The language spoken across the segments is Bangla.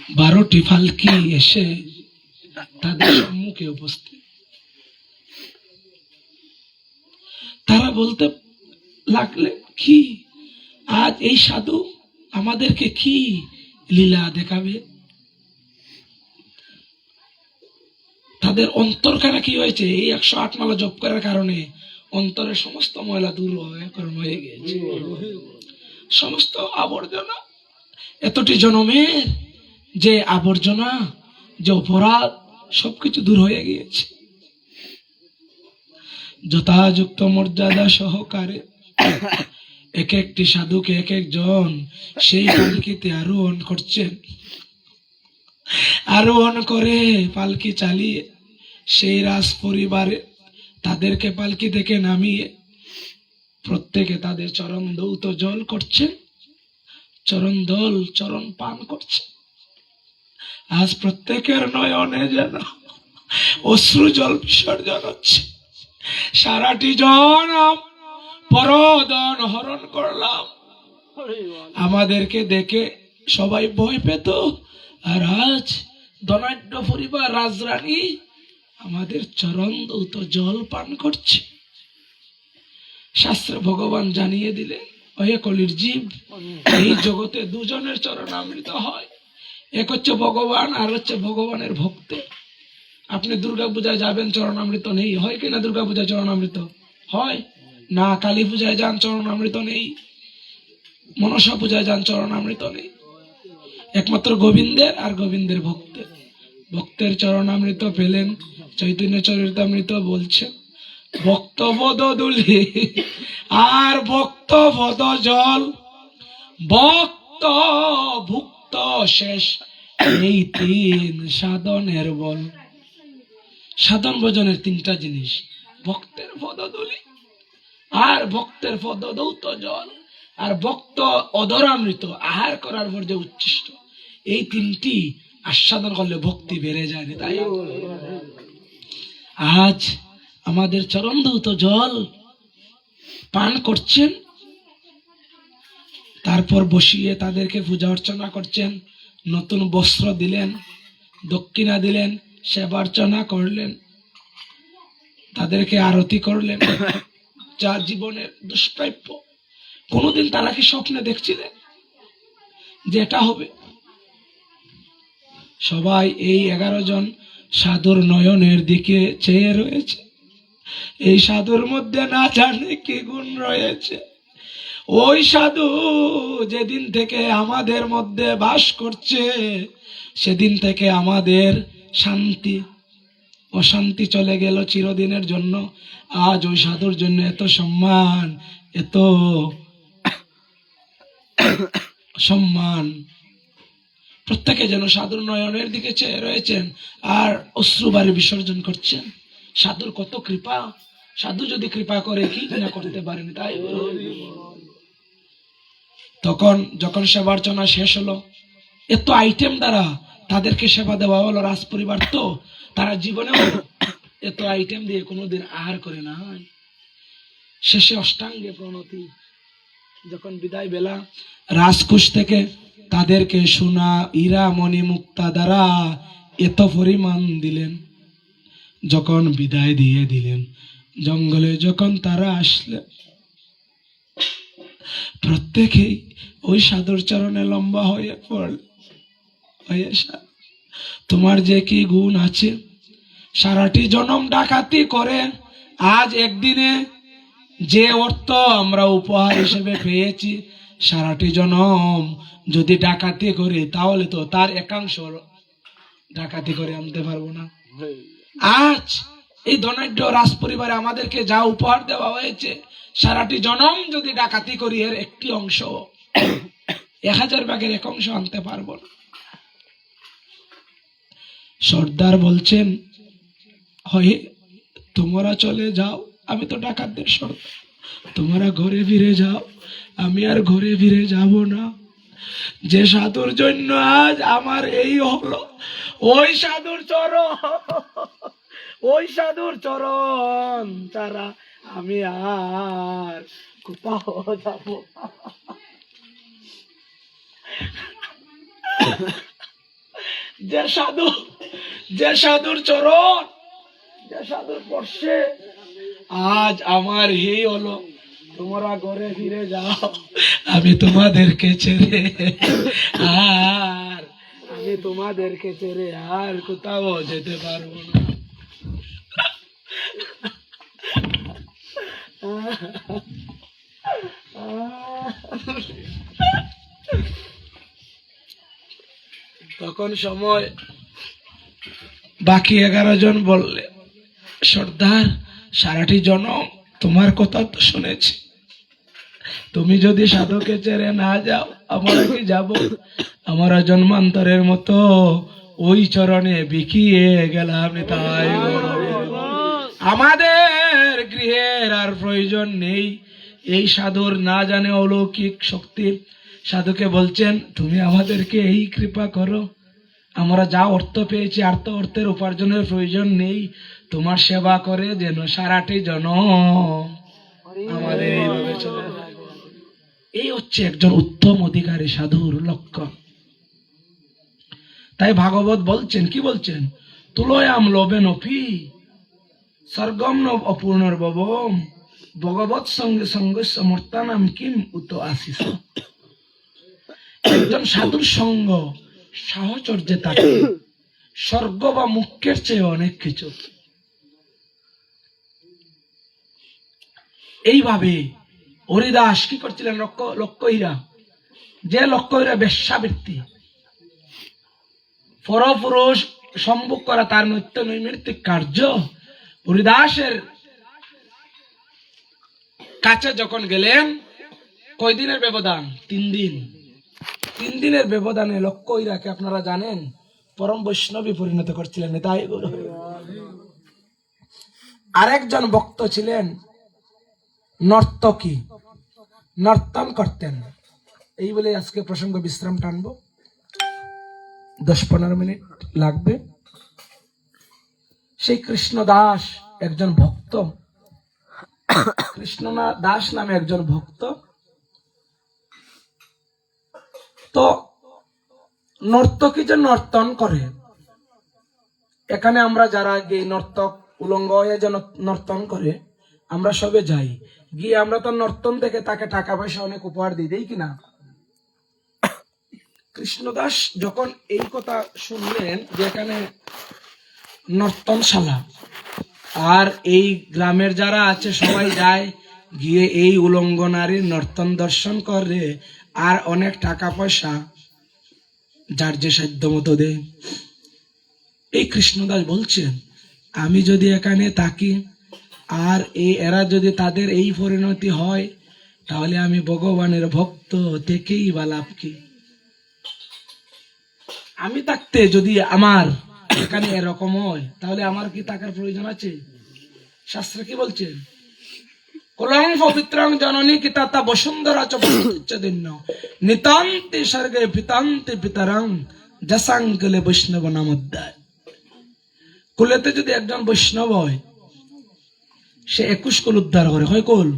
12টি পালকি এসে তাদের সম্মুখে উপস্থিত। তারা বলতে লাগলে, কি আজ এই সাধু আমাদেরকে কি লীলা দেখাবে? তাদের অন্তরখানা কি হয়েছে? এই 108 মালা জপ করার কারণে অন্তরের সমস্ত ময়লা দূর হয়ে গেছে, সমস্ত আবর্জনা, এতটি জনমের যে আবর্জনা, যে অপরাধ, সবকিছু দূর হয়ে গিয়েছে। যথাযুক্ত মর্যাদা সহকারে এক একটি সাধুকে এক একজন সেই পালকিতে আরোহণ করছেন। আরোহণ করে পালকি চালিয়ে সেই রাজ পরিবারে তাদেরকে পালকি থেকে নামিয়ে প্রত্যেকে তাদের চরণ দৌত জল করছেন, চরণ দল, চরণ পান করছে। আজ প্রত্যেকের নয়নে যেন অশ্রু জল বিসর্জন হচ্ছে। সারাটি জনম পরদন হরণ করলাম, আমাদেরকে দেখে সবাই ভয় পেত, আর আজ ধনাঢ্য পরিবার রাজরানী আমাদের চরণ দৌত জল পান করছে। শাস্ত্রে ভগবান জানিয়ে দিলেন, ওহে কলির জীব, এই জগতে দুজনের চরণামৃত হয়, এক হচ্ছে ভগবান আর হচ্ছে ভগবানের ভক্ত। আপনি দুর্গা পূজায় যাবেন, চরণামৃত নেই, হয় কিনা? দুর্গা পূজায় চরণামৃত হয় না। কালী পূজায় যান, চরণামৃত নেই। মনসা পূজায় যান, চরণামৃত নেই। একমাত্র গোবিন্দের আর গোবিন্দের ভক্তের। ভক্তের চরণামৃত পেলেন। চৈতন্য চরিতামৃত বলছেন, ভক্ত পদ দুলি আর ভক্ত পদ জল, ভক্ত ভুক্ত শেষ, এই 3 সাধনের বল। সাধন ভজনের 3টা জিনিস, ভক্তের পদধূলি আর ভক্তের পদ দৌত জল আর ভক্ত অধরামৃত আহার করার পর যে উচ্ছিষ্ট, এই 3টি আস্বাদন করলে ভক্তি বেড়ে যায়। তাই আজ আমাদের চরণ দৌত জল পান করছেন, তারপর বসিয়ে তাদেরকে পূজা অর্চনা করছেন, নতুন বস্ত্র দিলেন, দক্ষিণা দিলেন, সেবার্চনা করলেন, তাদেরকে আরতি করলেন, যা জীবনের দুষ্প্রাপ্য। কোনদিন তারা কি স্বপ্নে দেখছিলেন যে এটা হবে? সবাই এই 11 জন সাধুর নয়নের দিকে চেয়ে রয়েছে। এই সাধুর মধ্যে না জানে কি গুণ রয়েছে। ওই সাধু যেদিন থেকে আমাদের মধ্যে বাস করছে, সেদিন থেকে আমাদের শান্তি অশান্তি চলে গেল চিরদিনের জন্য। আজ ওই সাধুর জন্য এত সম্মান, এত সম্মান। প্রত্যেকে যেন সাধুর নয়নের দিকে চেয়ে রয়েছেন আর অশ্রুবারে বিসর্জন করছেন। সাধুর কত কৃপা! সাধু যদি কৃপা করে, কি না করতে পারেন? তাই তখন যখন সেবার্চনা শেষ হলো, এত আইটেম দ্বারা তাদেরকে সেবা দেওয়া হলো। রাজ পরিবার তো, তারা জীবনেও এত আইটেম দিয়ে কোনোদিন আহার করে না। শেষে অষ্টাঙ্গে প্রণতি। যখন বিদায় বেলা, রাজকুশ থেকে তাদেরকে সোনা, হীরা, মণি, মুক্তা দ্বারা এত পরিমাণ দিলেন। যখন বিদায় দিয়ে দিলেন, জঙ্গলে যখন তারা আসলেন, প্রত্যেকেই ওই সাধুর চরণে লম্বা হয়ে পড়ল। তোমার যে কি গুণ আছে, সারাটি জনম ডাকাতি করে আজ একদিনে যে অর্থ আমরা উপহার হিসেবে পেয়েছি, সারাটি জনম যদি ডাকাতি করি তাহলে তো তার একাংশ ডাকাতি করে আনতে পারবো না। আজ এই ধনাঢ্য রাজ পরিবারে আমাদেরকে যা উপহার দেওয়া হয়েছে, সারাটি জনম যদি ডাকাতি করি এর একটি অংশ, 1000 ভাগের 1 অংশ আনতে পারবো না। সর্দার বলছেন, হয় তোমরা চলে যাও, আমি তো ডাকাতদের সর্দার, তোমরা ঘরে ফিরে যাও, আমি আর ঘরে ফিরে যাব না। যে সাধুর জন্য আজ আমার এই হলো, ওই সাধুর চরণ তারা আমি আর কোথাও যাব। যে সাধুর চরণ, যে সাধুর স্পর্শে আজ আমার এই হলো, তোমরা ঘরে ফিরে যাও, আমি তোমাদেরকে ছেড়ে আর কোথাও যেতে পারবো না। তখন সময় বাকি 11 জন বললে, সর্দার সারাটি জনম তোমার কথা তো শুনেছি, তুমি যদি সাধুকে ছেড়ে না যাও আমরা কি যাব? আমরা জন্মান্তরের মতো ওই চরণে বিকিয়ে গেলাম, তাই আমাদের গৃহের আর প্রয়োজন নেই। এই সাধুর না জানে অলৌকিক শক্তি, সাধুকে বলছেন তুমি আমাদেরকে এই কৃপা করো, আমরা যা অর্থ পেয়েছি আর তো অর্থের উপার্জনের প্রয়োজন নেই, তোমার সেবা করে যেন সারাটি জনম আমাদের এইভাবে চলে। এই হচ্ছে একজন উত্তম অধিকারী সাধুর লক্ষণ। তাই ভাগবত বলছেন, কি বলছেন? তুলয়াম লোভেন অপি স্বর্গম ন অপূর্ণর্বম ভগবৎ সঙ্গে সঙ্গে সমর্থনাম কিম উত আসিস। একজন সাধুর সঙ্গ সাহচর্যে থাকে স্বর্গ বা মুখ্যের চেয়ে অনেক কিছু। এইভাবে হরিদাস কি করছিলেন? লক্ষ্যহীরা, যে লক্ষ্যহীরা বেশ্যাবৃত্তি, পরপুরুষ সম্ভোগ করা তার নিত্য নৈমিত্তিক কার্য। হরিদাসের কাছে যখন গেলেন, কয়দিনের ব্যবধান? 3 দিন। 3 দিনের ব্যবধানে লক্ষ্যহীরাকে আপনারা জানেন পরম বৈষ্ণবী পরিণত করছিলেন। তাই আরেকজন ভক্ত ছিলেন নর্তকী, নর্তন করতেন। এই বলে আজকে প্রসঙ্গ বিশ্রাম টানবো, 10-15 মিনিট লাগবে। সেই কৃষ্ণ দাস একজন ভক্ত, কৃষ্ণ দাস নামে একজন ভক্ত। তো নর্তকী যে নর্তন করে, এখানে আমরা যারা গিয়ে নর্তক উলঙ্গ হয়ে যে নর্তন করে আমরা সবে যাই, গিয়ে আমরা তো নর্তন দেখে তাকে টাকা পয়সা অনেক উপহার দিই, দেই কিনা? কৃষ্ণদাস যখন এই কথা শুনলেন যে এখানে নর্তনশালা, আর এই গ্রামের যারা আছে সবাই যায় গিয়ে এই উলঙ্গ নারীর নর্তন দর্শন করে আর অনেক টাকা পয়সা যার যে সাধ্য মতো দেয়। এই কৃষ্ণদাস বলছেন, আমি যদি এখানে থাকি আর এরা যদি তাদের এই পরিণতি হয়, তাহলে আমি ভগবানের ভক্ত থেকেই বা লাভ কি? আমি থাকতে যদি আমার এখানে এরকম হয়, তাহলে আমার কি থাকার প্রয়োজন আছে? শাস্ত্র কি বলছে? কলং পবিত্রং জননী কি তাতা বসুন্ধরা চদিন্য নিতান্তি স্বর্গে পিতান্তি পিতারং যশাঙ্কলে বৈষ্ণব নামোদ্দায়। কুলেতে যদি একজন বৈষ্ণব হয়, সে 21 কুল উদ্ধার করে। হয় কুল?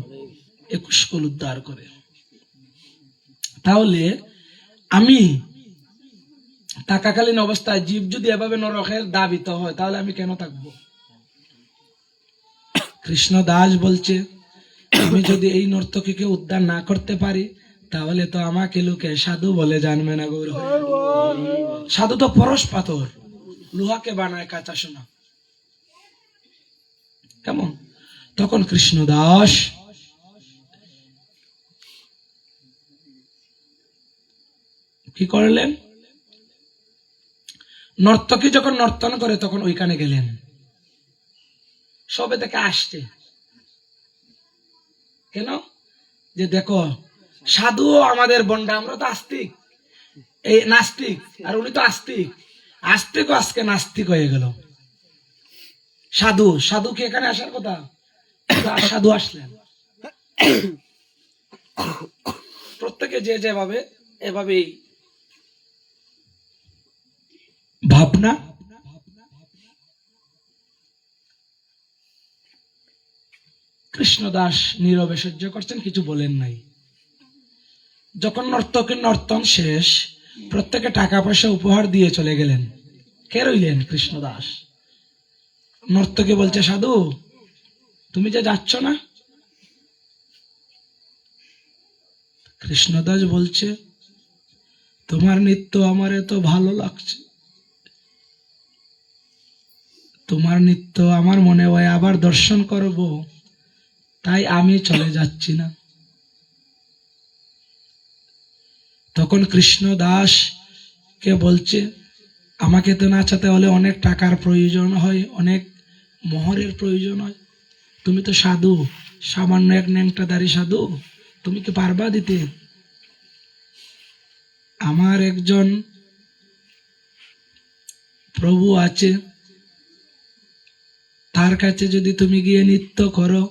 21 কুল উদ্ধার করে। তাহলে আমি থাকাকালীন অবস্থায় জীব যদি এভাবে নরকের দাবিত হয়, তাহলে আমি কেন থাকবো? কৃষ্ণ দাস বলছে, আমি যদি এই নর্তকীকে উদ্ধার না করতে পারি, তাহলে তো আমাকে লোকে সাধু বলে জানবে না। গৌর সাধু তো পরশ পাথর, লোহাকে বানায় কাঁচা সোনা। কেমন? তখন কৃষ্ণ দাস কি করলেন? নর্তকী যখন নর্তন করে তখন ওইখানে গেলেন, সবে থেকে আসছে। কেন? যে দেখো সাধু আমাদের বন্ডা, আমরা তো আস্তিক, এই নাস্তিক, আর উনি তো আস্তিক। আস্তিক আজকে নাস্তিক হয়ে গেল। সাধু, সাধু কি এখানে আসার কথা? সাধু আসলেন। প্রত্যেকে যে যেভাবে এভাবেই ভাবনা। কৃষ্ণদাস নীরবে সহ্য করছেন, কিছু বলেন নাই। যখন নর্তকের নর্তন শেষ, প্রত্যেকে টাকা পয়সা উপহার দিয়ে চলে গেলেন। কে রইলেন? কৃষ্ণদাস। নর্তকে বলছে, সাধু তুমি যে যাচ্ছ না? কৃষ্ণদাস বলছে, তোমার নৃত্য আমার এত ভালো লাগছে, তোমার নৃত্য আমার মনে হয় আবার দর্শন করব, তাই আমি চলে যাচ্ছি না। তখন কৃষ্ণদাস কে বলছে, আমাকে তো নাচাতে হলে অনেক টাকার প্রয়োজন হয়, অনেক মোহরের প্রয়োজন হয়, তুমি তো সাধু, সামান্য এক ন্যাংটাদারি সাধু, তুমি কি পারবা দিতে? আমার একজন প্রভু আছে, তার কাছে যদি তুমি গিয়ে নৃত্য করো,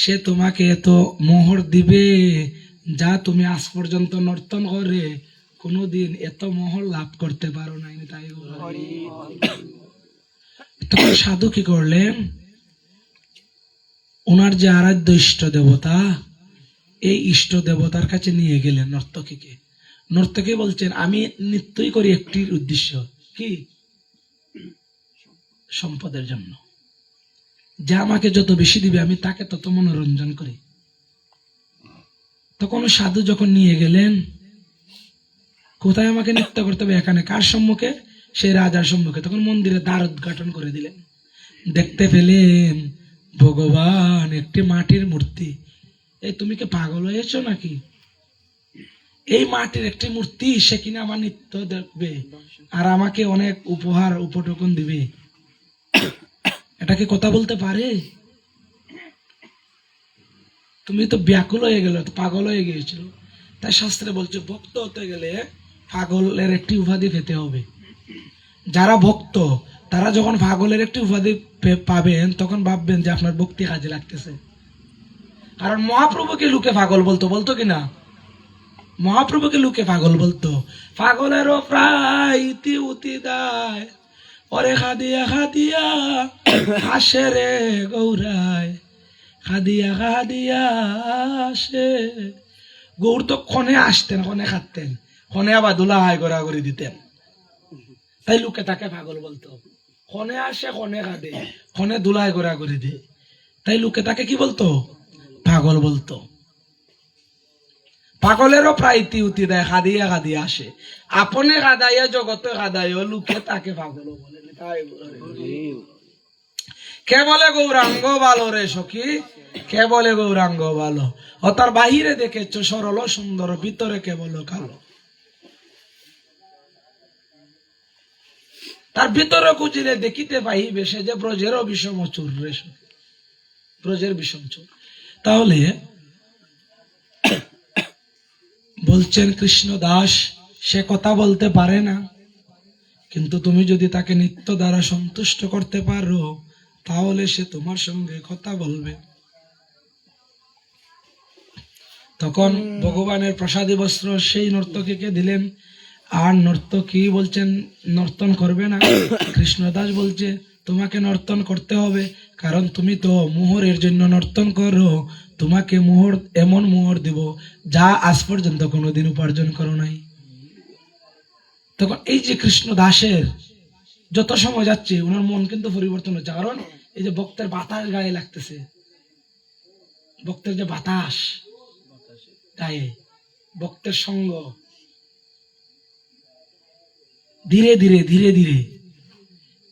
সে তোমাকে এত মোহর দিবে যা তুমি আজ পর্যন্ত নর্তন করে কোনোদিন এত মোহর লাভ করতে পারো নাই। তাই তখন সাধু কি করলেন, ওনার যে আরাধ্য ইষ্ট দেবতা, এই ইষ্ট দেবতার কাছে নিয়ে গেলেন নর্তকীকে। নর্তকী বলছেন, আমি নৃত্যই করি একটি উদ্দেশ্য, কি? সম্পদের জন্য। যে আমাকে যত বেশি দিবে আমি তাকে তত মনোরঞ্জন করি। তখন সাধু যখন নিয়ে গেলেন, কোথায় আমাকে নৃত্য করতে হবে? এখানে। কার সম্মুখে? সেই রাজার সম্মুখে। তখন মন্দিরে দ্বার উদ্ঘাটন করে দিলেন। দেখতে পেলেন ভগবান একটি মাটির মূর্তি। এই তুমি কি পাগল হয়েছ নাকি? এই মাটির একটি মূর্তি, সে কিনা আমার নৃত্য দেখবে আর আমাকে অনেক উপহার উপটকন দিবে, এটা কি কথা বলতে পারে? তুমি তো ব্যাকুল হয়ে গেল, পাগল হয়ে গিয়েছিল। তাই শাস্ত্রে বলছে, ভক্ত হতে গেলে পাগলের একটি উপাধি পেতে হবে। যারা ভক্ত তারা যখন পাগলের একটি উপাধি পাবেন, তখন ভাববেন যে আপনার ভক্তি কাজে লাগতেছে। কারণ মহাপ্রভুকে লোকে পাগল বলতো, বলতো কিনা? মহাপ্রভুকে লোকে পাগল বলতো। পাগলেরও প্রায় ইতি উতি দায়, ওরে খাদিয়া খাদিয়া আসে রে গৌরায়, খাদিয়া খাদিয়া আসে। গৌর তো ক্ষণে আসতেন, ক্ষণে খাটতেন, ক্ষণে আবার ধুলা হাই গড়াগড়ি দিতেন। তাই লোকে তাকে পাগল বলতো। ক্ষণে আসে, ক্ষণে খাদে, ক্ষণে ধুলায় গড়াগড়ি দে, তাই লোকে তাকে কি বলতো? পাগল বলতো। পাগলেরও প্রায় ইতি উতি দেয়, খাদিয়া খাদিয়া আসে। আপনে খাদাইয়া জগতে খাদাইও, লোকে তাকে পাগল বলে। কে বলে গৌরাঙ্গ ভালো রে সখী, কে বলে গৌরাঙ্গ ভালো? ও তার বাহিরে দেখেছ সরল সুন্দর, ভিতরে কে বলো কালো। তার ভিতরে খুঁজিলে দেখিতে পাইবে, সে যে ব্রজেরও বিষম চুর রে সখী, ব্রজের বিষম চুর। তাহলে বলছেন কৃষ্ণ দাস, সে কথা বলতে পারে না, কিন্তু তুমি যদি তাকে নিত্য দ্বারা সন্তুষ্ট করতে পারো, তাহলে সে তোমার সঙ্গে কথা বলবে। তখন ভগবানের প্রসাদী বস্ত্র সেই নর্তকীকে দিলেন। আর নর্তকী বলছেন নর্তন করবে না। কৃষ্ণদাস বলছে, তোমাকে নর্তন করতে হবে, কারণ তুমি তো মোহরের জন্য নর্তন করো, তোমাকে মোহর, এমন মোহর দিব যা আজ পর্যন্ত কোনোদিন উপার্জন করো নাই। তখন এই যে কৃষ্ণ দাসের যত সময় যাচ্ছে, ওনার মন কিন্তু পরিবর্তন হচ্ছে। কারণ এই যে ভক্তের বাতাস গায়ে লাগতেছে, ভক্তের যে বাতাস গায়ে, ভক্তের সঙ্গ, ধীরে ধীরে ধীরে ধীরে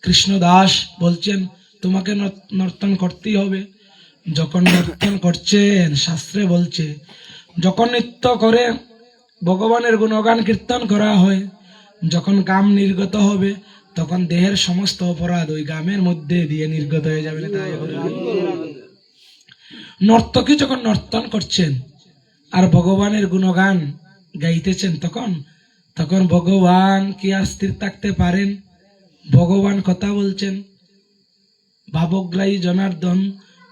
কৃষ্ণ দাস বলছেন, তোমাকে নর্তন করতেই হবে। যখন নর্তন করছেন, শাস্ত্রে বলছে, যখন নৃত্য করে ভগবানের গুণগান কীর্তন করা হয়, যখন গাম নির্গত হবে, তখন দেহের সমস্ত অপরাধ ওই গামের মধ্যে দিয়ে নির্গত হয়ে যাবে। তাই নর্তকী যখন নর্তন করছেন আর ভগবানের গুণগান গাইতেছেন, তখন তখন ভগবান কি আর স্থির থাকতে পারেন? ভগবান কথা বলছেন, ভাবগ্রাহী জনার্দন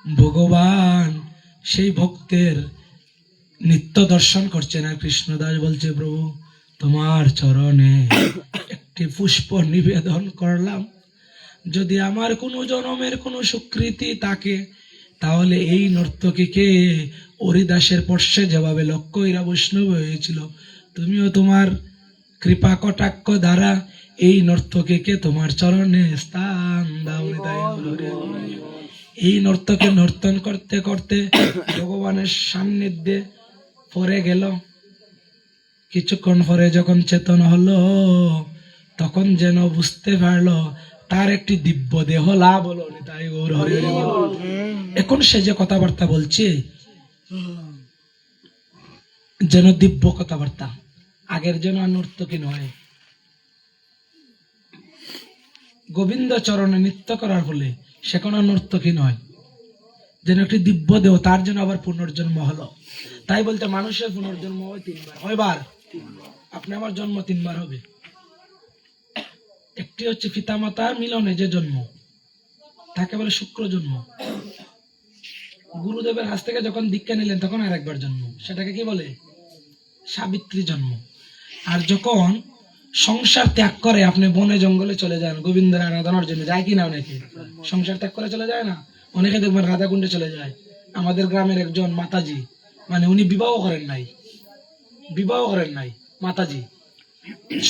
ভগবান সেই ভক্তের নিত্য দর্শন করছেন। আর কৃষ্ণদাস বলছে, প্রভু তোমার চরণে একটি পুষ্প নিবেদন করলাম, যদি আমার কোনো জনমের কোনো স্বীকৃতি থাকে, তাহলে এই নর্তকীকে হরিদাসের পর্ষে যেভাবে লক্ষ্য এরা বৈষ্ণব হয়েছিল, তুমিও তোমার কৃপা কটাক্ষ দ্বারা এই নর্তকীকে তোমার চরণে স্থান দাও নিতাই গৌর। এই নর্তকে নর্তন করতে করতে ভগবানের সান্নিধ্যে পরে গেল। কিছুক্ষণ পরে যখন চেতন হলো তখন যেন বুঝতে পারলো তার একটি দিব্য দেহ লাভ হলো নিতাই গৌর হরি হরি বল। এখন সে যে কথাবার্তা বলছে যেন দিব্য কথাবার্তা, আগের যেন আর নর্তকী নয়। গোবিন্দ চরণে নৃত্য করার ফলে সে কোনো নর্তকী নয়, যেন একটি দিব্য দেহ, তার জন্য আবার পুনর্জন্ম হলো। তাই বলতে মানুষের পুনর্জন্ম হয় 3 বার। কয়বার? আপনি আমার জন্ম 3 বার হবে। একটি হচ্ছে পিতামাতার মিলনে যে জন্ম, তাকে বলে শুক্র জন্ম। গুরুদেবের কাছ থেকে যখন দীক্ষা নিলেন তখন আর একবার জন্ম, সেটাকে কি বলে? সাবিত্রী জন্ম। আর যখন সংসার ত্যাগ করে আপনি বনে জঙ্গলে চলে যান গোবিন্দের আরাধনার জন্য, যায় কি না? অনেকে সংসার ত্যাগ করে চলে যায় না? অনেকে দেখবেন রাধাকুণ্ডে চলে যায়। আমাদের গ্রামের একজন মাতাজি, মানে উনি বিবাহ করেন নাই, মাতাজি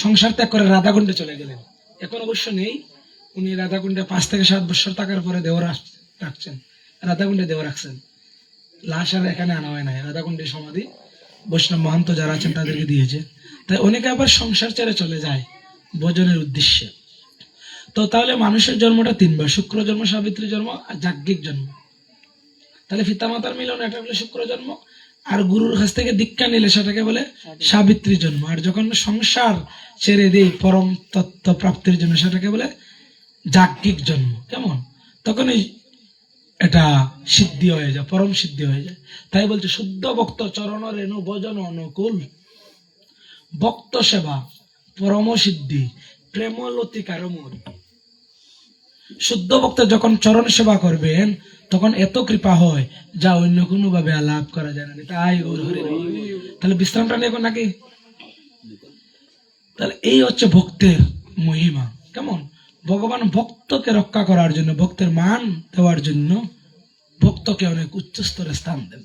সংসার ত্যাগ করে রাধাকুণ্ডে চলে গেলেন। এখন অবশ্য নেই, উনি রাধাকুণ্ডে 5 থেকে 7 বছর থাকার পরে দেহ রাখছেন, রাধাকুণ্ডে দেহ রাখছেন। লাশ আর এখানে আনা হয় নাই, রাধাকুণ্ডে সমাধি বৈষ্ণব মহান্ত যারা আছেন তাদেরকে দিয়েছে। তাই অনেকে আবার সংসার ছেড়ে চলে যায় ভোজনের উদ্দেশ্যে। তো তাহলে মানুষের জন্মটা 3 বার, শুক্র জন্ম, সাবিত্রী জন্ম আর যাজ্ঞিক জন্ম। তাহলে পিতামাতার মিলন, এটা বলে শুক্র জন্ম। আর গুরুর কাছ থেকে দীক্ষা নিলে সেটাকে বলে সাবিত্রী জন্ম। আর যখন সংসার ছেড়ে দিই পরম তত্ত্ব প্রাপ্তির জন্য, সেটাকে বলে যাজ্ঞিক জন্ম। কেমন? তখনই এটা সিদ্ধি হয়ে যায়, পরম সিদ্ধি হয়ে যায়। তাই বলছে শুদ্ধ ভক্ত চরণ রেণু ভজন অনুকূল, ভক্ত সেবা পরম সিদ্ধি প্রেম লতিকার মূল। শুদ্ধ ভক্ত যখন চরণ সেবা করবেন তখন এত কৃপা হয় যা অন্য কোনো ভাবে লাভ করা যায় না। তাই গৌর হরি। তাহলে বিশ্রামটা নেব নাকি? তাহলে এই হচ্ছে ভক্তের মহিমা। কেমন? ভগবান ভক্তকে রক্ষা করার জন্য, ভক্তের মান দেওয়ার জন্য ভক্তকে অনেক উচ্চ স্তরে স্থান দেন।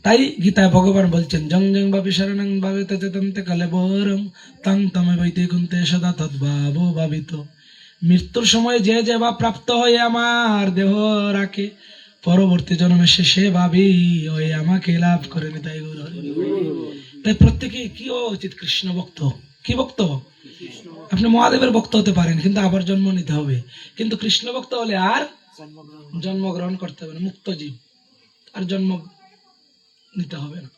তাই গীতায় ভগবান বলছেন জং জং ভাবি শরণং ভাবিতে চেতন্তে কলেবরম তং তমে বৈদিকুন্তে সদা তদ্ভাব ভাবিত। মৃত্যুর সময় যে যে ভাব প্রাপ্ত হয়ে আমার দেহ রাখে, পরবর্তী জন্মে সে ভাবি ওই আমাকে লাভ করে নি। তাই গৌর হরি। তাই প্রত্যেকে কি হওয়া উচিত? কৃষ্ণ ভক্ত। কি ভক্ত? আপনি মহাদেবের ভক্ত হতে পারেন, কিন্তু আবার জন্ম নিতে হবে। কিন্তু কৃষ্ণ ভক্ত হলে আর জন্মগ্রহণ করতে হবে না, মুক্ত জীব, আর জন্ম নিতে হবে না।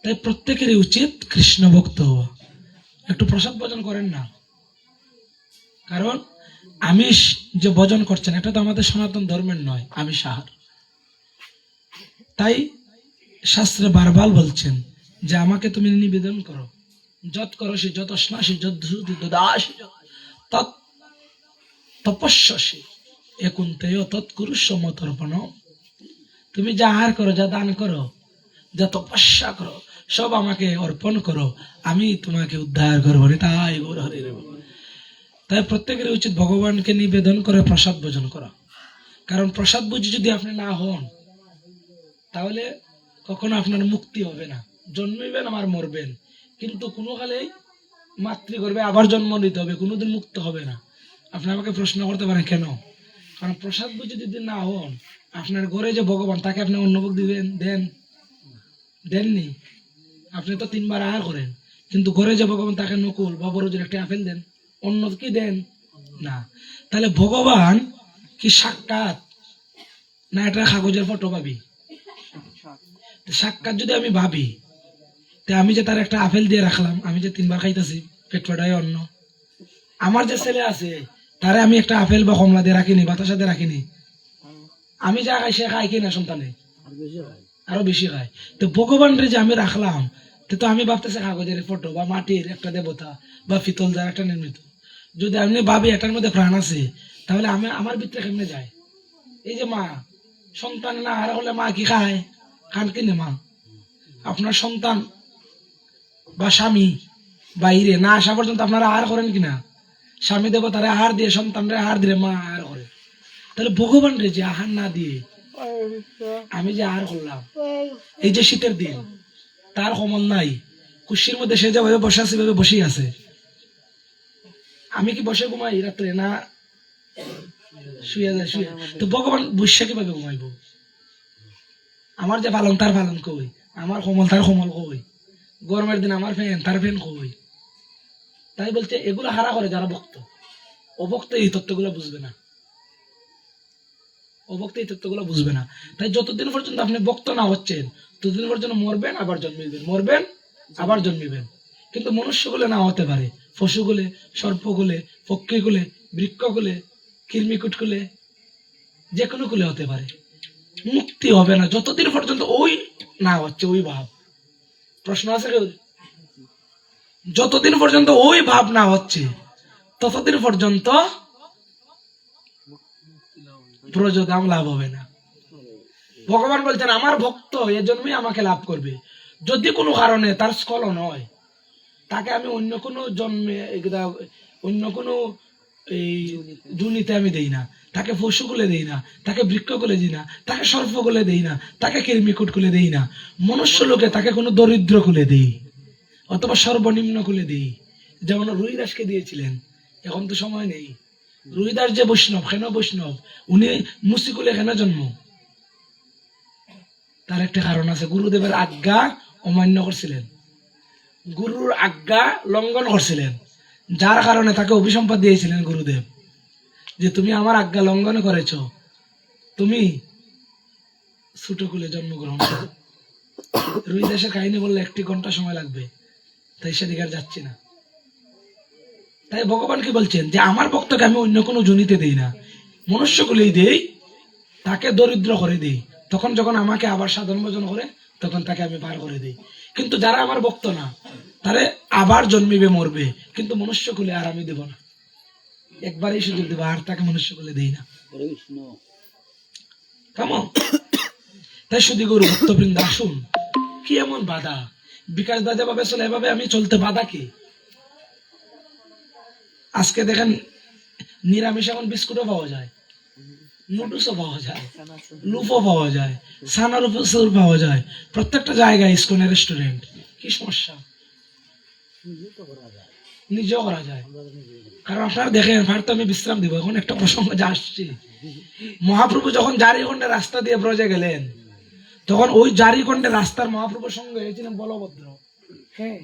তাই প্রত্যেকেরই উচিত কৃষ্ণ ভক্ত হওয়া। একটু প্রসাদ ভোজন করেন না, কারণ আমিষ যে ভোজন করছেন এটা তো আমাদের সনাতন ধর্মের নয়, আমিষ আহার। তাই শাস্ত্রে বারবার বলছেন যে আমাকে তুমি নিবেদন করো, যত করো সে যত স্নাসী যত দাসী তৎ তপস্যসী একুন্তেয় তৎকুরুষ্য মতর্পণ। তুমি যা আহার করো, যা দান করো, যা তপস্যা করো, সব আমাকে অর্পণ করো, আমি তোমাকে উদ্ধার করবো। তাই গৌর হরি। তাই প্রত্যেকের উচিত ভগবানকে নিবেদন করে প্রসাদ ভোজন করা। কারণ প্রসাদ বুঝি যদি আপনি না হন তাহলে কখনো আপনার মুক্তি হবে না। জন্মিবেন আবার মরবেন, কিন্তু কোনো কালেই মাতৃগর্ভে আবার জন্ম নিতে হবে, কোনোদিন মুক্ত হবে না। আপনি আমাকে প্রশ্ন করতে পারেন কেন? কারণ প্রসাদ বুঝি যদি না হন, আপনার ঘরে যে ভগবান তাকে আপনি অন্নভোগ দিবেন? দেননি। আপনি তো 3 বার আহার করেন, কিন্তু ঘরে যে ভগবান তাকে নকুল বা বড়জোর একটা আপেল দেন, অন্য কি দেন না। তাহলে ভগবান কি সাক্ষাৎ না এটা কাগজের ফটো ভাবি? সাক্ষাৎ যদি আমি ভাবি, আমি যে তার একটা আপেল দিয়ে রাখলাম, আমি যে 3 বার খাইতেছি পেট ফাটাই অন্ন, আমার যে ছেলে আছে তারে আমি একটা আপেল বা কমলা দিয়ে রাখিনি, বাতাসা দিয়ে রাখিনি, আমি যা খাই সে খাই কিনা? সন্তানে আরো বেশি খায়। তো ভগবান রে যে আমি রাখলাম, তো আমি ভাবতেছি কাগজের ফটো বা মাটির একটা দেবতা বা পিতল দ্বারা একটা নির্মিত। যদি আমি ভাবি এটার মধ্যে প্রাণ আছে, তাহলে আমি আমার ভিতরে কেমনে যায়? এই যে মা সন্তান না আহার হলে মা কি খায়? খান কিনে মা? আপনার সন্তান বা স্বামী বাইরে না আসা পর্যন্ত আপনারা আহার করেন কিনা? স্বামী দেবতারে আহার দিয়ে সন্তানরে আহার দিলে মা আহার করে। তাহলে ভগবান রে যে আহার না দিয়ে আমি যে আহার করলাম, এই যে শীতের দিন তার সমান নাই, কুশির মধ্যে সে যেভাবে বসে আছে সেভাবে বসেই আছে, আমি কি বসে ঘুমাই রাত্রে না শুয়ে যায় শুয়ে? তো ভগবান বৈশা কিভাবে ঘুমাইবো? আমার যে পালন তার পালন কই, আমার কোমল তার কোমল কই, গরমের দিন আমার ফ্যান তার ফ্যান কই। তাই বলছে এগুলো হারা করে যারা ভক্ত। অভক্ত এই তত্ত্বগুলো বুঝবে না, অভক্ত এই তত্ত্বগুলো বুঝবে না। তাই যতদিন পর্যন্ত আপনি ভক্ত না হচ্ছেন ততদিন পর্যন্ত মরবেন আবার জন্মিবেন, মরবেন আবার জন্মিবেন। কিন্তু মনুষ্যগুলো না হতে পারে, পশুগুলে, সর্পগুলে, পক্ষীগুলে, বৃক্ষগুলে, কৃমিকুটগুলে, যে কোনো কুলে হতে পারে। মুক্তি হবে না যতদিন পর্যন্ত ওই না হচ্ছে ওই ভাব। প্রশ্ন আছে কেউ? যতদিন পর্যন্ত ওই ভাব না হচ্ছে ততদিন পর্যন্ত প্রযোদাম লাভ হবে না। ভগবান বলছেন আমার ভক্ত এজন্যই আমাকে লাভ করবে। যদি কোনো কারণে তার স্খলন হয়, তাকে আমি অন্য কোনো জন্মে, অন্য কোনো এই জুনিতে আমি দেই না, তাকে পশু গুলে দেই না, তাকে বৃক্ষ গুলে দিই না, তাকে সর্প গুলে দেই না, তাকে কৃমিকুট গুলে দেই না। মনুষ্য লোকে তাকে কোনো দরিদ্র কুলে দেই অথবা সর্বনিম্ন কুলে দেই। যেমন রুইদাসকে দিয়েছিলেন, এখন তো সময় নেই। রুইদাস যে বৈষ্ণব, কেন বৈষ্ণব? উনি মুসিকুলে কেন জন্ম? তার একটা কারণ আছে, গুরুদেবের আজ্ঞা অমান্য করছিলেন, গুরুর আজ্ঞা লঙ্ঘন করছিলেন, যার কারণে তাকে অভিসম্পাদ দিয়েছিলেন গুরুদেব যে তুমি আমার আজ্ঞা লঙ্ঘন করেছ, তুমি ছোট কুলে জন্মগ্রহণ করো। রুইদাসের কাহিনী বললে 1 ঘন্টা সময় লাগবে, তাই সেদিকে আর যাচ্ছি না। তাই ভগবান কি বলছেন যে আমার ভক্তকে আমি অন্য কোনো জনিতে দেই না, মনুষ্যকুলেই দেই, তাকে দরিদ্র করে দেই। তখন যখন আমাকে আবার সাধন ভজন করে তখন তাকে আমি পার করে দিই। কিন্তু যারা আমার ভক্ত না তারে আবার জন্মিবে মরবে, কিন্তু মনুষ্যকুলে আর আমি দেব না, একবারই সুযোগ দেবো, আর তাকে মনুষ্যকুলে দেই না। কেমন? তাই শুধু গরু ভক্তবৃন্দ আসুন, কি এমন বাধা? বিকাশ দা যেভাবে চলে এভাবে আমি চলতে বাধা কি? আজকে দেখেন নিরামিষ এখন বিস্কুটও পাওয়া যায়, নুডলসও পাওয়া যায়, লুফও পাওয়া যায়, সানার উপর পাওয়া যায়, প্রত্যেকটা জায়গায় ইসকনের রেস্টুরেন্ট। কি সমস্যা? নিজেও করা যায়। কারণ আপনারা দেখেন, ভারত আমি বিশ্রাম দিব, এখন একটা প্রসঙ্গ যা আসছে, মহাপ্রভু যখন জারিখণ্ডের রাস্তা দিয়ে ব্রজে গেলেন তখন ওই জারিখণ্ডের রাস্তার মহাপ্রভুর সঙ্গে হয়েছিলেন বলভদ্র। হ্যাঁ,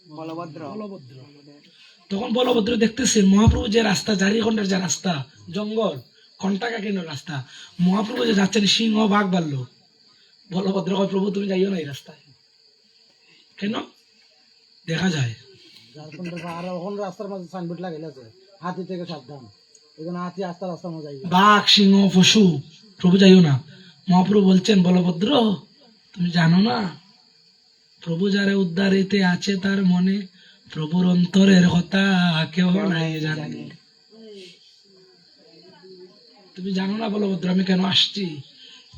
বলভদ্র। তখন বলভদ্র দেখতেছেন মহাপ্রভু যে রাস্তা, জারিখণ্ডের যে রাস্তা, জঙ্গল, ঘন্টাকা কেন রাস্তা, মহাপ্রভু যে যাচ্ছেন সিংহ বাঘ বাড়ল। বলভদ্র কয় প্রভু তুমি যাইও না এই রাস্তায়। কেন? দেখা যায় বাঘ, সিংহ, পশু, প্রভু যাইও না। মহাপ্রভু বলছেন বলভদ্র তুমি জানো না প্রভু যারে উদ্ধারিতে আছে তার মনে প্রভুর অন্তরের কথা কেউ নাই জানে। তুমি জানো না বলভদ্র আমি কেন আসছি?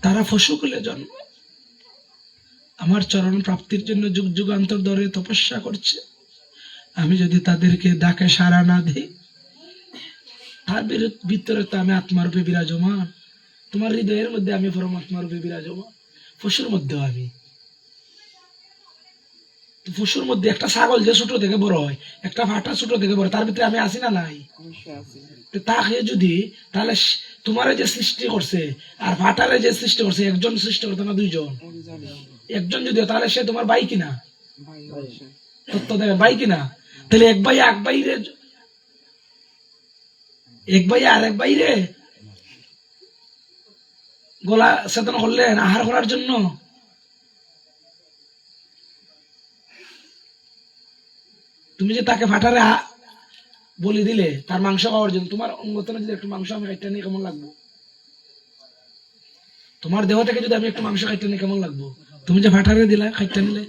তারা পশুকুলে জন্ম, আমার চরণ প্রাপ্তির জন্য যুগ যুগান্তর ধরে তপস্যা করছে। আমি যদি তাদেরকে ডাকে সাড়া না দিই, তার ভিতরে তো আমি আত্মারূপে বিরাজমান, তোমার হৃদয়ের মধ্যে আমি পরমাত্মারূপে বিরাজমান, পশুর মধ্যেও আমি। পশুর মধ্যে একটা ছাগল যে ছোট থেকে বড় হয়, একটা ফাটা ছোট থেকে বড়, তার ভিতরে আমি আসি না নাই? তাকে যদি, তাহলে তোমার যে সৃষ্টি করছে আর ফাটারে যে সৃষ্টি করছে, একজন সৃষ্টি করতো না দুইজন? একজন যদি, তাহলে সে তোমার ভাই কিনা? তত্ত্ব দেবে ভাই কিনা? তাহলে এক ভাই এক ভাইরে, এক ভাই আর এক ভাইরে গলা চেতন করলেন আহার করার জন্য। তুমি যে তাকে ফাটারে বলি দিলে তার মাংস খাওয়ার জন্য, তোমার অঙ্গতনে যদি একটু মাংস আমি খাইতে নিয়ে কেমন লাগবো? তোমার দেহ থেকে যদি আমি একটু মাংস খাইতে নিয়ে কেমন লাগবো? তুমি যে ফাটারে দিলা খাইতে নিলে।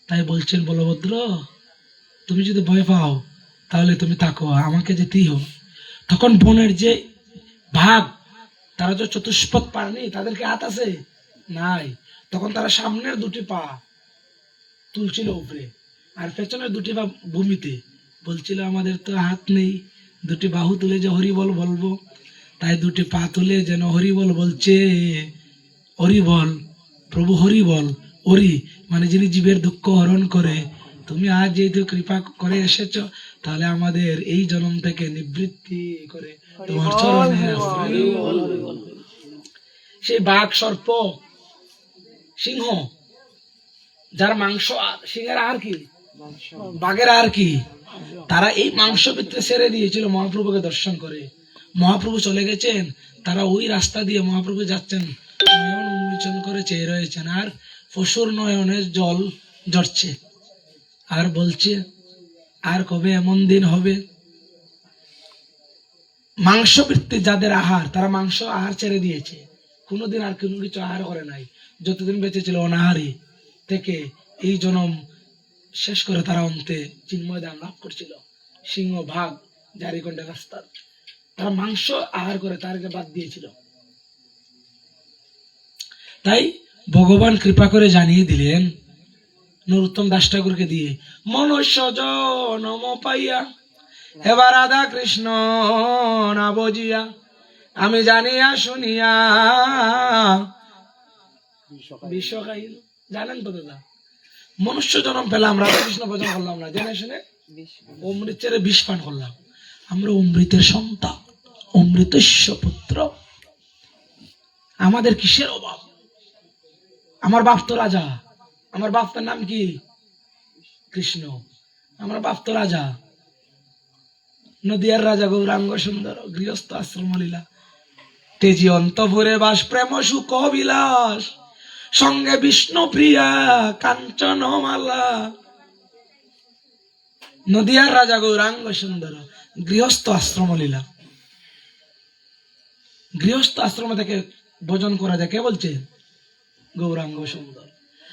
তাই বলছেন বলভদ্র তুমি যদি ভয় পাও তাহলে তুমি তাকো, আমাকে যেতেই হবে। তখন বনের যে ভাগ, তারা যে চতুষ্পদ পারেনি, তাদেরকে হাত আছে নাই, তখন তারা সামনের 2টি পা তুলছিল উপরে আর পেছনের 2টি পা ভূমিতে। বলছিল আমাদের তো হাত নেই, 2টি বাহু তুলে যে হরিবল বলবো, তাই 2টি পা তুলে যেন হরিবল বলছে। হরিবল, প্রভু হরিবল, হরি মানে যিনি জীবের দুঃখ হরণ করে। তুমি আজ যেহেতু কৃপা করে এসেছ, তাহলে আমাদের এই জন্ম থেকে নিবৃত্তি করে তোমার চরণে সেই বাঘ, সর্প, সিংহ, যার মাংস, সিংহের আর কি, বাঘের আর কি, তারা এই মাংস ভিতরে ছেড়ে দিয়েছিল মহাপ্রভুকে দর্শন করে। মহাপ্রভু চলে গেছেন, তারা ওই রাস্তা দিয়ে মহাপ্রভু যাচ্ছেন, নয়ন উন্মোচন করে চেয়ে রয়েছেন, আর পশুর নয়নের জল ঝরছে, আর বলছে আর কবে এমন দিন হবে। মাংসবৃত্তি যাদের আহার, তারা মাংস আহার ছেড়ে দিয়েছে, কোনোদিন আর কোনো কিছু আহার করে নাই, যতদিন বেঁচে ছিল অনাহারী থেকে এই জনম শেষ করে তারা অন্তে চিন্ময় দান লাভ করছিল। সিংহ, ভাগ, জারিকন্ডা রাস্তার, তারা মাংস আহার করে তারকে বাদ দিয়েছিল। তাই ভগবান কৃপা করে জানিয়ে দিলেন নরোত্তম দাস ঠাকুরকে দিয়ে, মনুষ্য জনম পাইয়া এবার রাধা কৃষ্ণ না বুঝিয়া, আমি জানিয়া শুনিয়া বিষ খাইল। জানেন তো দাদা, মনুষ্য জন্ম পেলাম, রাধা কৃষ্ণ ভজন করলাম না, জেনে শুনে অমৃত ছেড়ে বিষ পান করলাম। আমরা অমৃতের সন্তান, অমৃতস্য পুত্র। আমাদের কিসের অভাব? আমার বাপ তো রাজা, আমার বাপটার নাম কি? কৃষ্ণ। আমার বাপ তো রাজা, নদিয়ার রাজা, গৌরাঙ্গ সুন্দর, গৃহস্থ আশ্রম লীলা, তেজি অন্তপুরে বাস, প্রেম সুখ বিলাস, সঙ্গে বিষ্ণু প্রিয়া কাঞ্চন মালা। নদিয়ার রাজা গৌরাঙ্গ সুন্দর, গৃহস্থ আশ্রম লীলা। গৃহস্থ আশ্রম থেকে ভজন করা যায়, কে বলছে? গৌরাঙ্গ সুন্দর।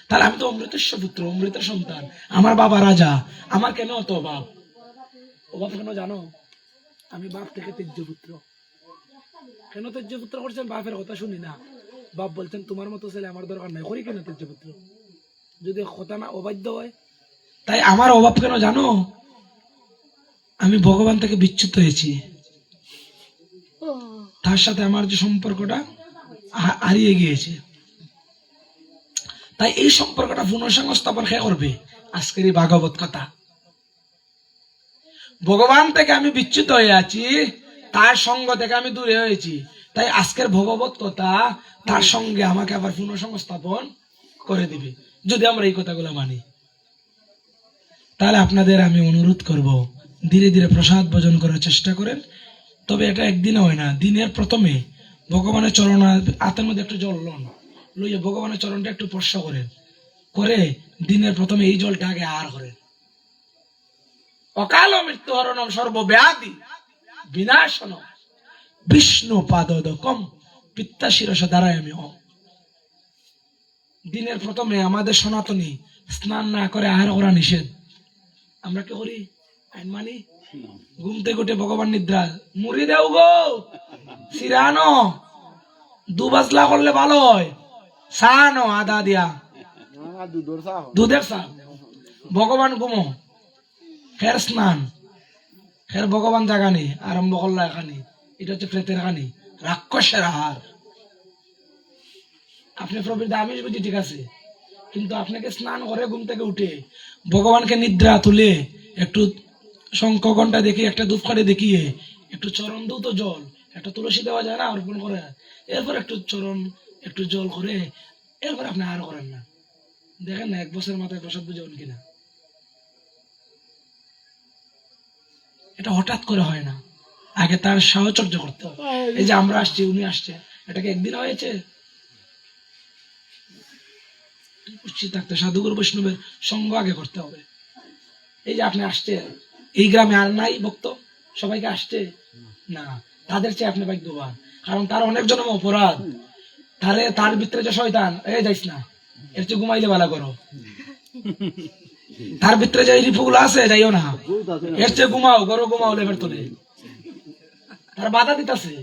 তাহলে আমি তো অমৃতের পুত্র, অমৃতের সন্তান। আমার বাবা রাজা, আমার কেন অত অভাব? অভাব কেন জানো? আমি বাপ থেকে তেজ্য পুত্র। কেন তেজ্য পুত্র করছেন? বাপের কথা শুনি না। বাপ বলছেন তোমার মতো ছেলে আমার দরকার নাই, করি কেন তেজ্য পুত্র? যদি কথা না অবাধ্য হয়। তাই আমার অভাব কেন জানো? আমি ভগবান থেকে বিচ্যুত হয়েছি, তার সাথে আমার যে সম্পর্কটা হারিয়ে গিয়েছে। তাই এই সম্পর্কটা পুনঃসংস্থাপন কে করবে? আজকের এই ভাগবত কথা। ভগবান থেকে আমি বিচ্যুত হয়ে আছি, তার সঙ্গ থেকে আমি দূরে হয়েছি। তাই আজকের ভগবত কথা তার সঙ্গে আমাকে আবার পুনঃসংস্থাপন করে দিবে, যদি আমরা এই কথাগুলো মানি। তাহলে আপনাদের আমি অনুরোধ করব, ধীরে ধীরে প্রসাদ ভোজন করার চেষ্টা করেন। তবে এটা একদিনে হয় না, দিনের প্রথমে ভগবানের চরণ হাতের মধ্যে একটু জল লন, লইয়া ভগবানের চরণটা একটু স্পর্শ করেন, করে দিনের প্রথমে এই জলটা আগে আহার করেন। অকাল মৃত্যু হরণম সর্বব্যাধি বিনাশন বিষ্ণু পাদোদকম পিত্তা শিরস দ্বারায় আমি হম। দিনের প্রথমে আমাদের সনাতনী স্নান না করে আহার করা নিষেধ। আমরা কি করি? আইন মানি। ঘুম থেকে উঠে ভগবান নিদ্রা, মুড়ি দেও গো, সিরানো, 2 বাজলা করলে ভালো হয়, সানো আদা দিয়া, দুধের চা। ভগবান ঘুমো, ফের স্নান, ফের ভগবান জাগানি আরম্ভ করলো এখানে। এটা হচ্ছে প্রেতের খানি, রাক্ষসের আহার। আপনি প্রবৃত্তি আমিষ বুঝি, ঠিক আছে, কিন্তু আপনাকে স্নান করে ঘুম থেকে উঠে ভগবানকে নিদ্রা তুলে একটু শঙ্খ ঘন্টা দেখিয়ে, একটা ধূপকাঠি দেখিয়ে, একটু চরণ দূত জল, একটা তুলসী দেওয়া যায় না অর্পণ করে, এরপর একটু চরণ একটু জল করে, এরপর আপনি আর করেন না। দেখেন না 1 বছর মাথায় প্রসাদ বুঝেন কিনা। এটা হঠাৎ করে হয় না, আগে তার সাহচর্য করতে হবে। এই যে আমরা আসছি, উনি আসছে, এটাকে একদিন হয়েছে? থাকতে সাধুগুরু বৈষ্ণবের সঙ্গ আগে করতে হবে। এই যে আপনি আসছেন, এই গ্রামে আর নাই ভক্ত, সবাইকে আসছে না, তাদের চেয়ে আপনি ভাগ্যবান, কারণ তার অনেক জন্ম অপরাধ। তাহলে তার ভিতরে যে শয়তান, যাইস না, এর চেয়ে ঘুমাইলে ভালো করো। তার ভিতরে যে রিপুগুলো আছে, যাইও না, এর চেয়ে ঘুমাও, গরো ঘুমাও লেবের তোলে, তার বাধা দিতেছে।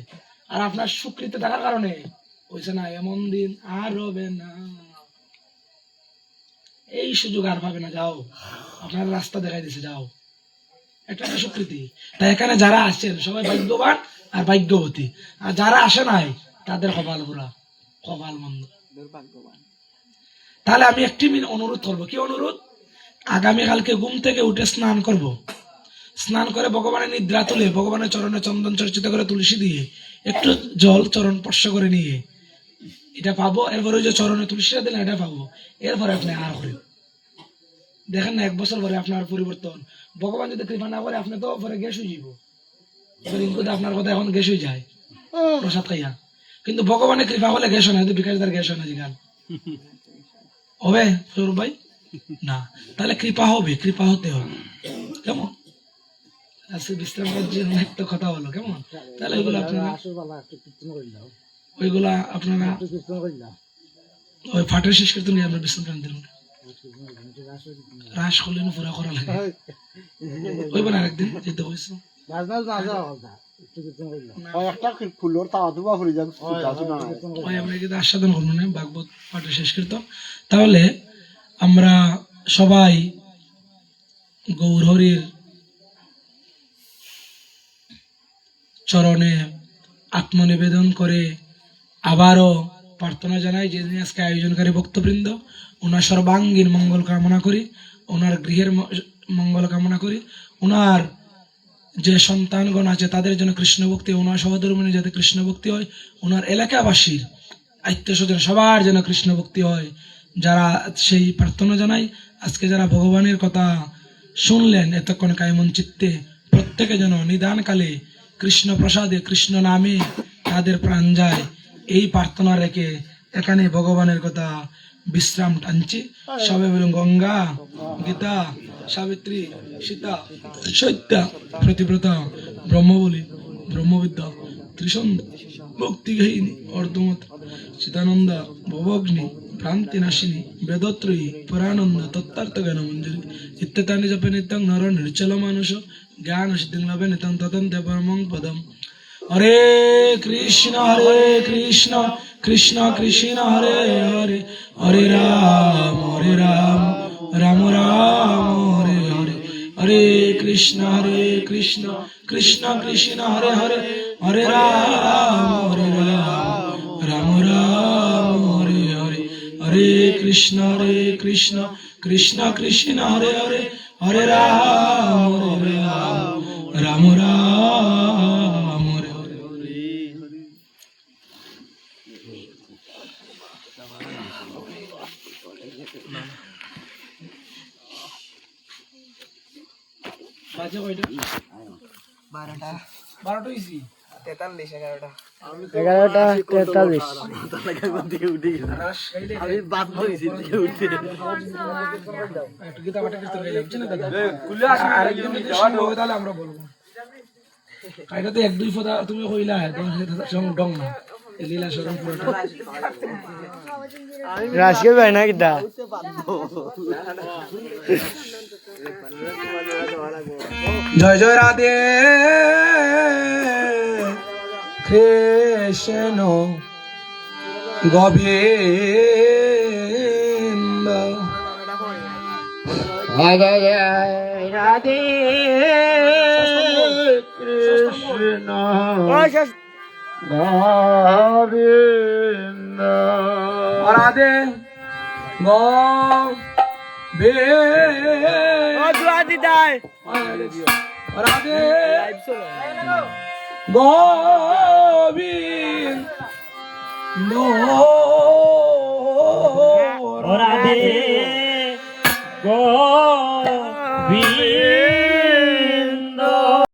আর আপনার সুকৃতি থাকার কারণে হয়েছে না, এমন দিন আর হবে না, এই সুযোগ আর পাবে না। যাও, আপনার রাস্তা দেখাই দিছে, যাও, এটা একটা স্বীকৃতি। তাই এখানে যারা আসছেন সবাই ভাগ্যবান আর ভাগ্যবতী, আর যারা আসে নাই তাদের কপাল পুরা, কপাল মন্দ, দুর্ভাগ্যবান। তাহলে আমি একটি অনুরোধ করবো। কি অনুরোধ? আগামীকালকে ঘুম থেকে উঠে স্নান করব, স্নান করে ভগবানের নিদ্রা তুলে ভগবানের চরণে চন্দন চর্চিত করে তুলসী দিয়ে একটু জল চরণ স্পর্শ করে নিয়ে এটা পাবো। এরপরে ওই যে চরণে তুলসীটা দিলে এটা পাবো। এরপরে আপনি আর করেন, দেখেন না 1 বছর পরে আপনার পরিবর্তন। ভগবান যদি কৃপা না করে আপনি তো পরে গ্যাস হয়ে যাব, আপনার কথা এখন গ্যাস হয়ে যায় প্রসাদ খাইয়া। কিন্তু ভগবানের কৃপা হলে গ্যাস হয় না, যদি বিকাশদার গ্যাস হয় না জিগান হবে সৌরভ ভাই না। তাহলে কৃপা হবে, কৃপা হতে হবে। কেমন আজকে বিশ্রাম করার জন্য একটা কথা হলো কেমন? তাহলে ওইগুলো আপনারা ওই ফাটের শেষ করতে নিয়ে আমরা বিশ্রাম দিলাম। রাস করলে না পুরা করা লাগে ওইবার আরেকদিন যেতে হয়েছে আস্বাদন করবো না ভাগবত পাঠে শেষ করতাম। তাহলে আমরা সবাই গৌর হরির চরণে আত্মনিবেদন করে আবারও প্রার্থনা জানাই যে আজকে আয়োজনকারী ভক্তবৃন্দ, ওনার সর্বাঙ্গীন মঙ্গল কামনা করি, ওনার গৃহের মঙ্গল কামনা করি, ওনার যে সন্তানগণ আছে তাদের জন্য কৃষ্ণ ভক্তি, ওনার সহধর্মিনী যাতে কৃষ্ণ ভক্তি হয়, ওনার এলাকাবাসীর আত্মীয় স্বজন সবার যেন কৃষ্ণ ভক্তি হয়। যারা সেই প্রার্থনা জানাই, আজকে যারা ভগবানের কথা শুনলেন এতক্ষণ কায়মন চিত্তে, প্রত্যেকে যেন নিদানকালে কৃষ্ণ প্রসাদে কৃষ্ণ নামে তাদের প্রাণ যায়, এই প্রার্থনা রেখে এখানে ভগবানের কথা বিশ্রাম টানছি। সবে বলুন গঙ্গা গীতা সাবিত্রী সীতা সত্যা প্রতিব্রতা ব্রহ্মবলী ব্রহ্মবিদ্যা ত্রিসন্ধ ভক্তিগাহিনী অর্ধমত চিদানন্দা ভবগ্নি ভ্রান্তি নাশিনী বেদত্রয়ী পরানন্দ তত্ত্বার্থ জ্ঞান মঞ্জুরি ইত্যাদি জপে নিত্যং নর নির্চল মানুষ জ্ঞান সিদ্ধিং লভে নিতং ততন্তে পরমং পদম। হরে কৃষ্ণ কৃষ্ণ কৃষ্ণ হরে হরে, হরে রাম রাম রাম হরে হরে, হরে কৃষ্ণ কৃষ্ণ কৃষ্ণ হরে হরে, হরে রাম রাম রাম হরে হরে, হরে কৃষ্ণ কৃষ্ণ কৃষ্ণ হরে হরে, হরে রাম রাম রাম হরে হরে। বাজে কয়টা? 12টা হইছি 43 11টা 43 আমি বাদ হইছি থেকে উঠে একটু গীতা পাঠ করতে গেলে বুঝছেন দাদা কুলে আরেকদিন যদি শুরু হয় তাহলে আমরা বলবো। এটা তো 1-2 পদা তুমি কইলা সঙ্গ ডং না লীলা শরণ পুরোটা রাশিয়া ভাই না কিটা জয় জয় রাধে কৃষ্ণ গোবিন্দ জয় জয় রাধে কৃষ্ণ গোবিন্দ রাধে গোবিন্দ রাধে গোবিন্দ রাধে